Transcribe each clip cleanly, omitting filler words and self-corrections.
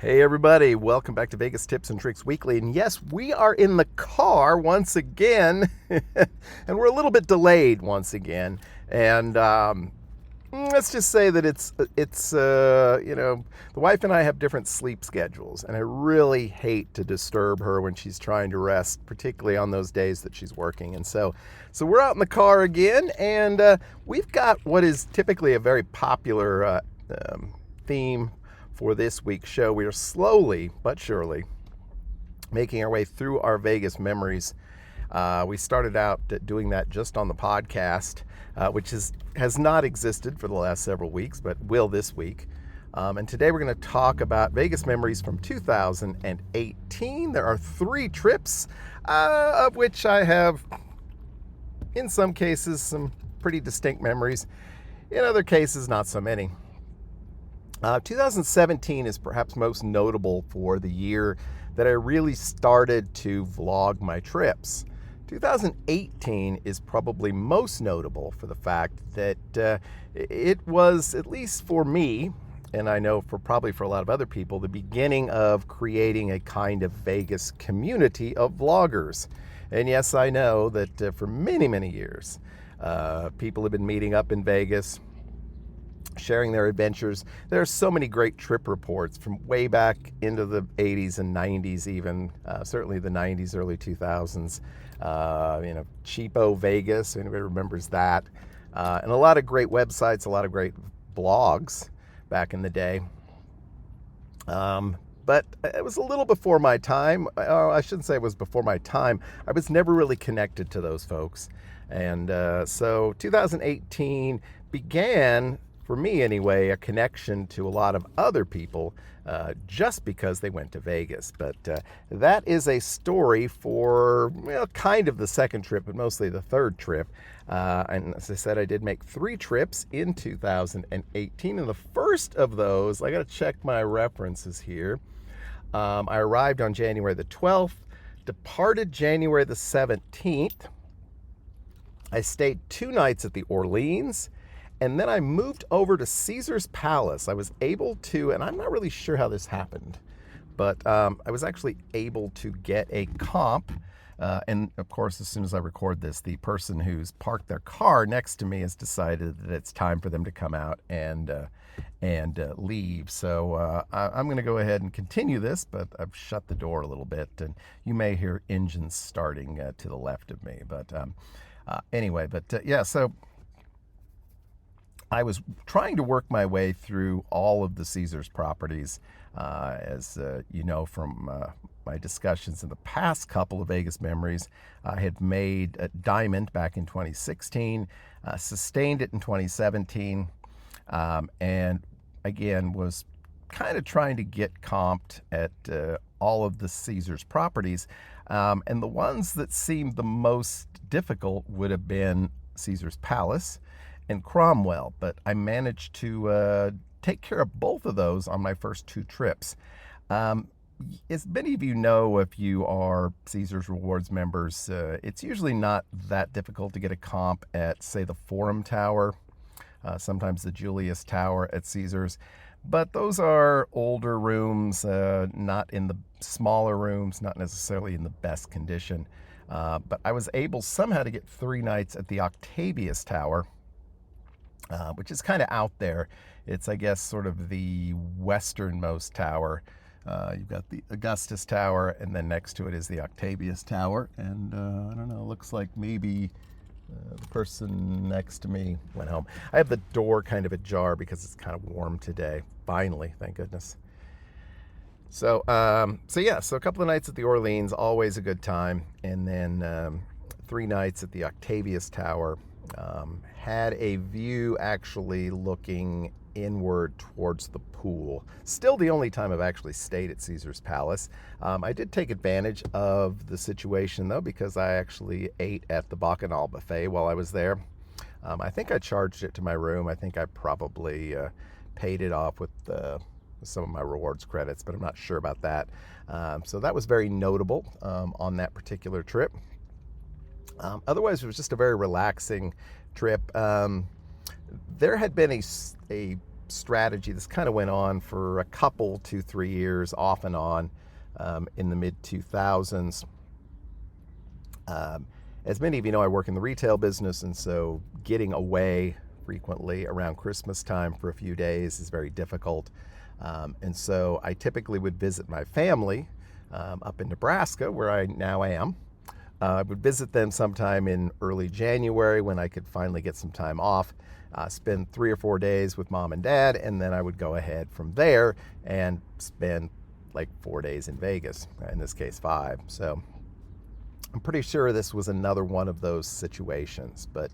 Hey everybody, welcome back to Vegas Tips and Tricks Weekly. And yes, we are in the car once again, and we're a little bit delayed once again. And let's just say that the wife and I have different sleep schedules, and I really hate to disturb her when she's trying to rest, particularly on those days that she's working. And so we're out in the car again, and we've got what is typically a very popular theme for this week's show. We are slowly but surely making our way through our Vegas memories. We started out doing that just on the podcast, which has not existed for the last several weeks, but will this week. And today we're going to talk about Vegas memories from 2018. There are 3 trips, of which I have, in some cases, some pretty distinct memories. In other cases, not so many. 2017 is perhaps most notable for the year that I really started to vlog my trips. 2018 is probably most notable for the fact that it was, at least for me, and I know probably for a lot of other people, the beginning of creating a kind of Vegas community of vloggers. And yes, I know that for many, many years, people have been meeting up in Vegas, sharing their adventures. There are so many great trip reports from way back into the 80s and 90s even, certainly the 90s, early 2000s. Cheapo Vegas, anybody remembers that? And a lot of great websites, a lot of great blogs back in the day. But it was a little before my time. I shouldn't say it was before my time. I was never really connected to those folks. And so 2018 began, for me anyway, a connection to a lot of other people just because they went to Vegas. But that is a story for kind of the second trip, but mostly the third trip. And as I said, I did make 3 trips in 2018. And the first of those, I got to check my references here. I arrived on January the 12th, departed January the 17th. I stayed 2 nights at the Orleans. And then I moved over to Caesar's Palace. I was able to, and I'm not really sure how this happened, but I was actually able to get a comp. And of course, as soon as I record this, the person who's parked their car next to me has decided that it's time for them to come out and leave. So I'm going to go ahead and continue this, but I've shut the door a little bit, and you may hear engines starting to the left of me. But so I was trying to work my way through all of the Caesars properties, as you know from my discussions in the past couple of Vegas memories. I had made Diamond back in 2016, sustained it in 2017, and again was kind of trying to get comped at all of the Caesars properties. And the ones that seemed the most difficult would have been Caesars Palace and Cromwell, but I managed to take care of both of those on my first 2 trips. As many of you know, if you are Caesars Rewards members, it's usually not that difficult to get a comp at, say, the Forum Tower, sometimes the Julius Tower at Caesars, but those are older rooms, not in the smaller rooms, not necessarily in the best condition. But I was able somehow to get 3 nights at the Octavius Tower, which is kind of out there. It's, I guess, sort of the westernmost tower. You've got the Augustus Tower, and then next to it is the Octavius Tower. And I don't know, it looks like maybe the person next to me went home. I have the door kind of ajar because it's kind of warm today. Finally, thank goodness. So a couple of nights at the Orleans, always a good time. And then 3 nights at the Octavius Tower. Had a view actually looking inward towards the pool. Still the only time I've actually stayed at Caesar's Palace. I did take advantage of the situation though, because I actually ate at the Bacchanal buffet while I was there. I think I charged it to my room. I think I probably paid it off with some of my rewards credits, but I'm not sure about that. So that was very notable on that particular trip. Otherwise, it was just a very relaxing trip. There had been a strategy. This kind of went on for a couple, 2, 3 years, off and on, in the mid 2000s. As many of you know, I work in the retail business, and so getting away frequently around Christmas time for a few days is very difficult. And so I typically would visit my family up in Nebraska, where I now am. I would visit them sometime in early January when I could finally get some time off, spend 3 or 4 days with mom and dad, and then I would go ahead from there and spend like 4 days in Vegas, in this case 5. So I'm pretty sure this was another one of those situations. But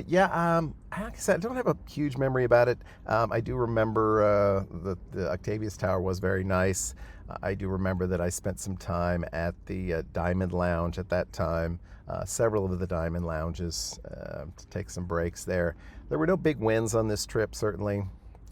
yeah, like I said, I don't have a huge memory about it. I do remember the Octavius Tower was very nice. I do remember that I spent some time at the Diamond Lounge at that time, several of the Diamond Lounges, to take some breaks there. There were no big wins on this trip, certainly.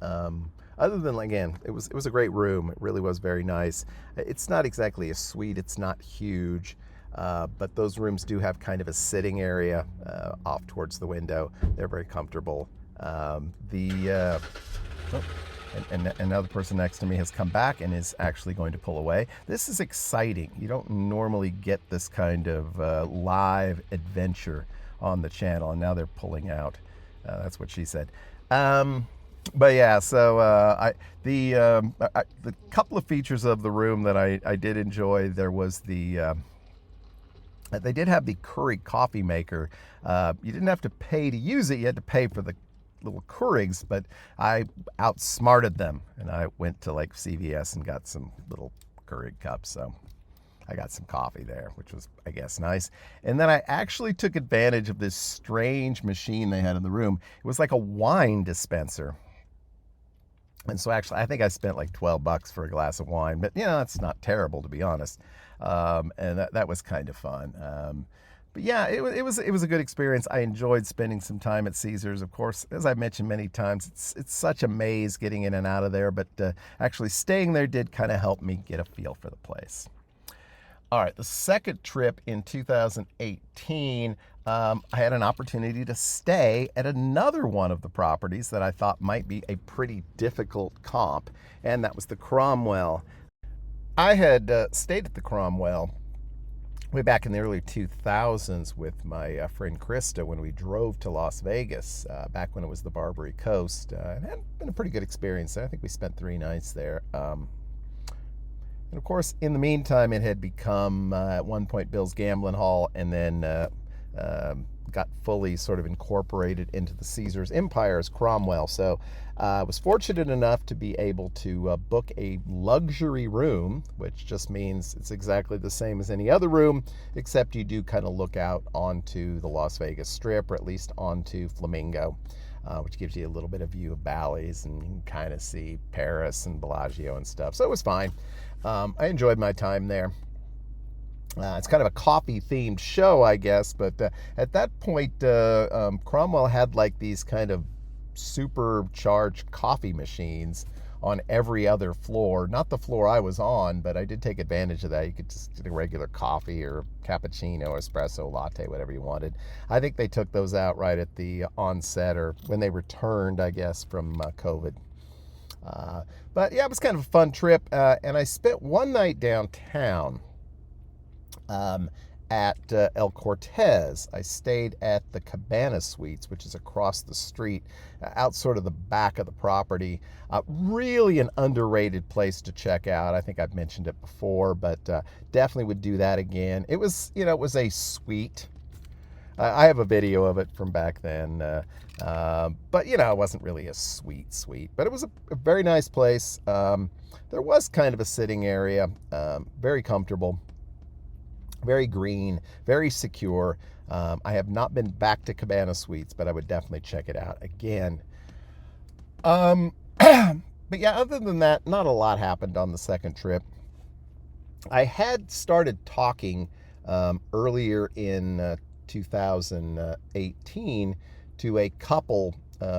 Other than, again, it was a great room. It really was very nice. It's not exactly a suite. It's not huge. But those rooms do have kind of a sitting area off towards the window. They're very comfortable. And another person next to me has come back and is actually going to pull away. This is exciting. You don't normally get this kind of live adventure on the channel, and now they're pulling out. That's what she said. But yeah, so the couple of features of the room that I did enjoy, there was they did have the Keurig coffee maker. You didn't have to pay to use it. You had to pay for the little Keurigs, but I outsmarted them, and I went to like CVS and got some little Keurig cups. So I got some coffee there, which was, I guess, nice. And then I actually took advantage of this strange machine they had in the room. It was like a wine dispenser. And so actually, I think I spent like $12 for a glass of wine, but it's not terrible, to be honest. And that was kind of fun. But yeah, it was a good experience. I enjoyed spending some time at Caesars. Of course, as I've mentioned many times, it's such a maze getting in and out of there, but actually staying there did kind of help me get a feel for the place. All right, the second trip in 2018, I had an opportunity to stay at another one of the properties that I thought might be a pretty difficult comp, and that was the Cromwell. I had stayed at the Cromwell way back in the early 2000s with my friend Krista when we drove to Las Vegas, back when it was the Barbary Coast. It had been a pretty good experience. I think we spent 3 nights there. And of course, in the meantime, it had become, at one point, Bill's Gambling Hall, and then got fully sort of incorporated into the Caesars empire as Cromwell. So I was fortunate enough to be able to book a luxury room, which just means it's exactly the same as any other room, except you do kind of look out onto the Las Vegas Strip, or at least onto Flamingo, which gives you a little bit of view of Bally's, and you can kind of see Paris and Bellagio and stuff. So it was fine. I enjoyed my time there. It's kind of a coffee-themed show, I guess, but at that point, Cromwell had like these kind of supercharged coffee machines on every other floor. Not the floor I was on, but I did take advantage of that. You could just get a regular coffee or cappuccino, espresso, latte, whatever you wanted. I think they took those out right at the onset, or when they returned, I guess, from COVID. But yeah, it was kind of a fun trip, and I spent one night downtown at El Cortez. I stayed at the Cabana Suites, which is across the street, out sort of the back of the property. Really an underrated place to check out. I think I've mentioned it before, but definitely would do that again. It was, it was a suite. I have a video of it from back then, but it wasn't really a suite, but it was a very nice place. There was kind of a sitting area, very comfortable, very green, very secure. I have not been back to Cabana Suites, but I would definitely check it out again. But yeah, other than that, not a lot happened on the second trip. I had started talking earlier in 2018 to a couple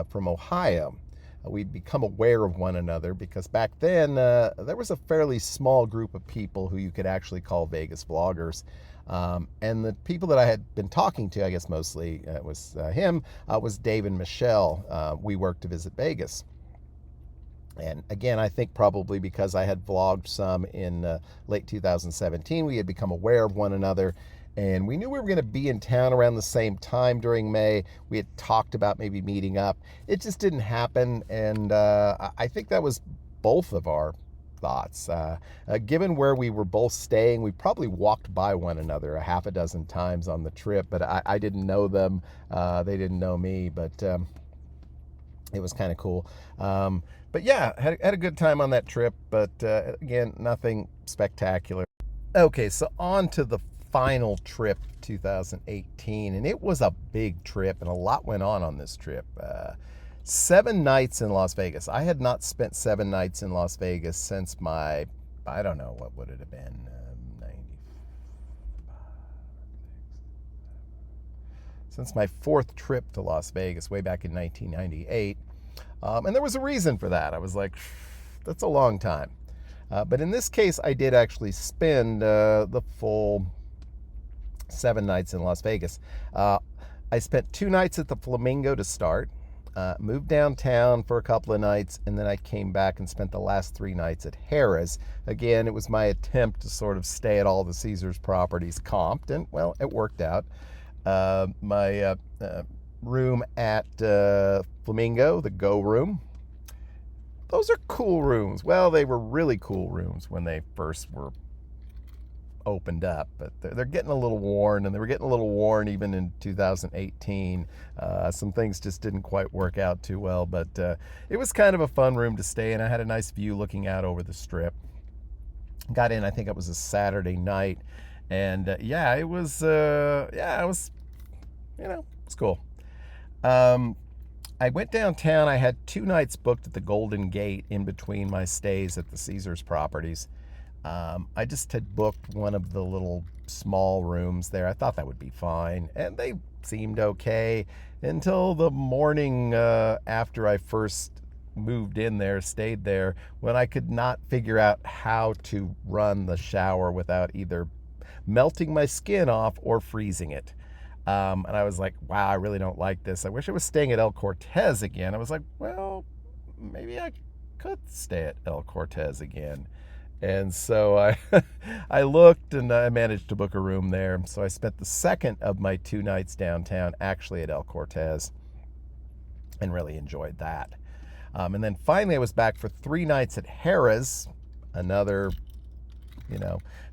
from Ohio. We'd become aware of one another because back then there was a fairly small group of people who you could actually call Vegas vloggers. And the people that I had been talking to, I guess mostly was him, was Dave and Michelle. We worked to visit Vegas. And again, I think probably because I had vlogged some in late 2017, we had become aware of one another, and we knew we were going to be in town around the same time during May. We had talked about maybe meeting up. It just didn't happen, and I think that was both of our thoughts. Given where we were both staying, we probably walked by one another a half a dozen times on the trip, but I didn't know them. They didn't know me, but it was kind of cool. But yeah, had a good time on that trip, but again, nothing spectacular. Okay, so on to the final trip, 2018, and it was a big trip, and a lot went on this trip. 7 nights in Las Vegas. I had not spent 7 nights in Las Vegas since my, I don't know, what would it have been, 90, since my fourth trip to Las Vegas way back in 1998. And there was a reason for that. I was like, that's a long time. But in this case, I did actually spend the full 7 nights in Las Vegas. I spent 2 nights at the Flamingo to start, moved downtown for a couple of nights, and then I came back and spent the last 3 nights at Harrah's. Again, it was my attempt to sort of stay at all the Caesars properties comped, and well, it worked out. My room at Flamingo, the Go Room, those are cool rooms. Well, they were really cool rooms when they first were opened up, but they're getting a little worn, and they were getting a little worn even in 2018. Some things just didn't quite work out too well, but it was kind of a fun room to stay in. I had a nice view looking out over the Strip. Got in, I think it was a Saturday night, and it was, it was cool. I went downtown. I had 2 nights booked at the Golden Gate in between my stays at the Caesars properties. I just had booked one of the little small rooms there. I thought that would be fine, and they seemed okay until the morning after I first moved in there, stayed there, when I could not figure out how to run the shower without either melting my skin off or freezing it. And I was like, wow, I really don't like this. I wish I was staying at El Cortez again. I was like, well, maybe I could stay at El Cortez again. And so I looked, and I managed to book a room there. So I spent the second of my 2 nights downtown actually at El Cortez, and really enjoyed that. And then finally I was back for 3 nights at Harrah's, another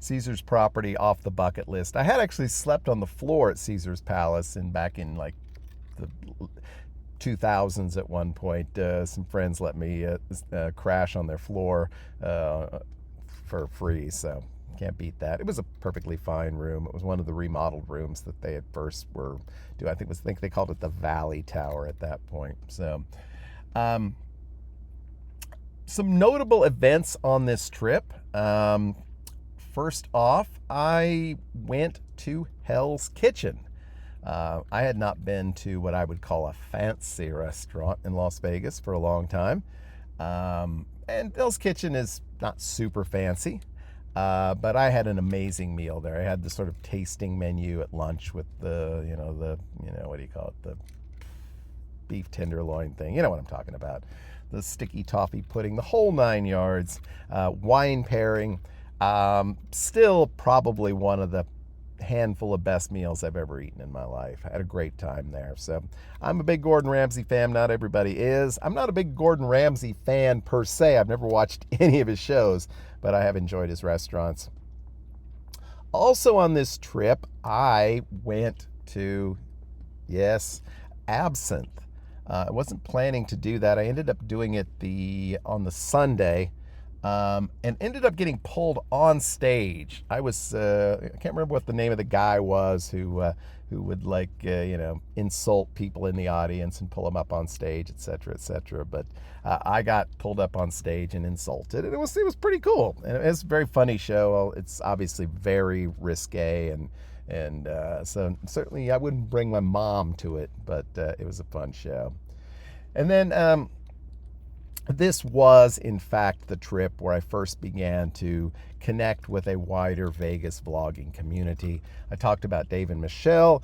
Caesar's property off the bucket list. I had actually slept on the floor at Caesar's Palace back in like the 2000s at one point. Some friends let me crash on their floor for free, so can't beat that. It was a perfectly fine room. It was one of the remodeled rooms that they at first were doing. I think they called it the Valley Tower at that point. So some notable events on this trip. First off, I went to Hell's Kitchen. I had not been to what I would call a fancy restaurant in Las Vegas for a long time. And Hell's Kitchen is not super fancy, but I had an amazing meal there. I had the sort of tasting menu at lunch with the what do you call it? The beef tenderloin thing. You know what I'm talking about. The sticky toffee pudding, the whole 9 yards, wine pairing. Still probably one of the handful of best meals I've ever eaten in my life. I had a great time there. So I'm a big Gordon Ramsay fan. Not everybody is. I'm not a big Gordon Ramsay fan per se. I've never watched any of his shows, but I have enjoyed his restaurants. Also on this trip, I went to, yes, Absinthe. I wasn't planning to do that. I ended up doing it on the Sunday, and ended up getting pulled on stage. I can't remember what the name of the guy was who would insult people in the audience and pull them up on stage, etc., etc. But I got pulled up on stage and insulted, and it was pretty cool. And it was a very funny show. It's obviously very risque, and so certainly I wouldn't bring my mom to it, but it was a fun show. And then this was, in fact, the trip where I first began to connect with a wider Vegas vlogging community. I talked about Dave and Michelle.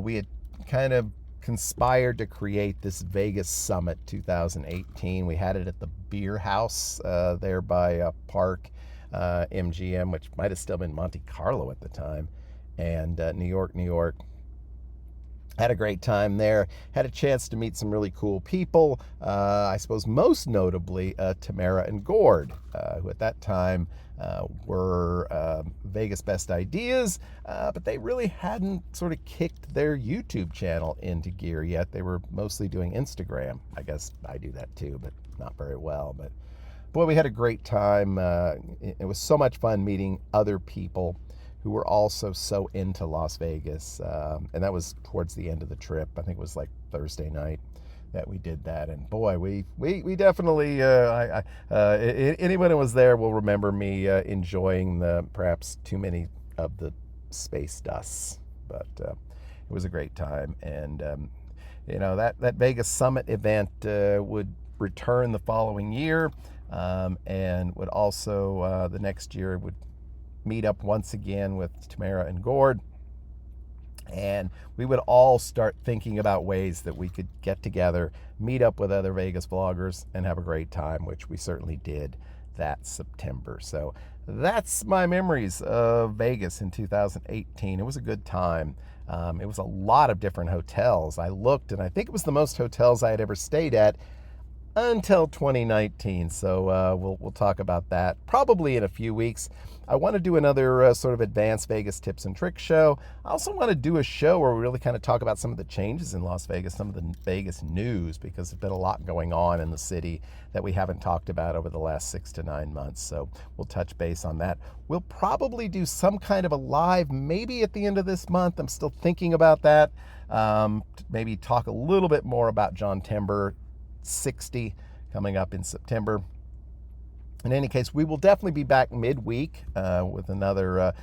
We had kind of conspired to create this Vegas Summit 2018. We had it at the Beer House there by Park MGM, which might have still been Monte Carlo at the time, and New York, New York. Had a great time there. Had a chance to meet some really cool people. I suppose most notably Tamara and Gord, who at that time were Vegas Best Ideas, but they really hadn't sort of kicked their YouTube channel into gear yet. They were mostly doing Instagram. I guess I do that too, but not very well. But boy, we had a great time. It was so much fun meeting other people who were also so into Las Vegas. And that was towards the end of the trip. I think it was like Thursday night that we did that. And boy, we definitely, anyone who was there will remember me enjoying perhaps too many of the space dusts. But it was a great time. And, that Vegas Summit event would return the following year, and would also, the next year, would meet up once again with Tamara and Gord, and we would all start thinking about ways that we could get together, meet up with other Vegas vloggers, and have a great time, which we certainly did that September. So that's my memories of Vegas in 2018. It was a good time. It was a lot of different hotels. I looked, and I think it was the most hotels I had ever stayed at until 2019. So we'll talk about that probably in a few weeks. I want to do another sort of advanced Vegas tips and tricks show. I also want to do a show where we really kind of talk about some of the changes in Las Vegas, some of the Vegas news, because there's been a lot going on in the city that we haven't talked about over the last 6 to 9 months. So we'll touch base on that. We'll probably do some kind of a live maybe at the end of this month. I'm still thinking about that. Maybe talk a little bit more about John Timber 60 coming up in September. In any case, we will definitely be back midweek with another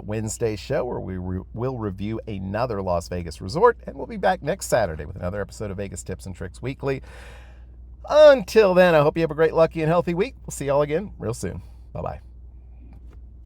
Wednesday show where we will review another Las Vegas resort, and we'll be back next Saturday with another episode of Vegas Tips and Tricks Weekly. Until then, I hope you have a great, lucky, and healthy week. We'll see y'all again real soon. Bye-bye.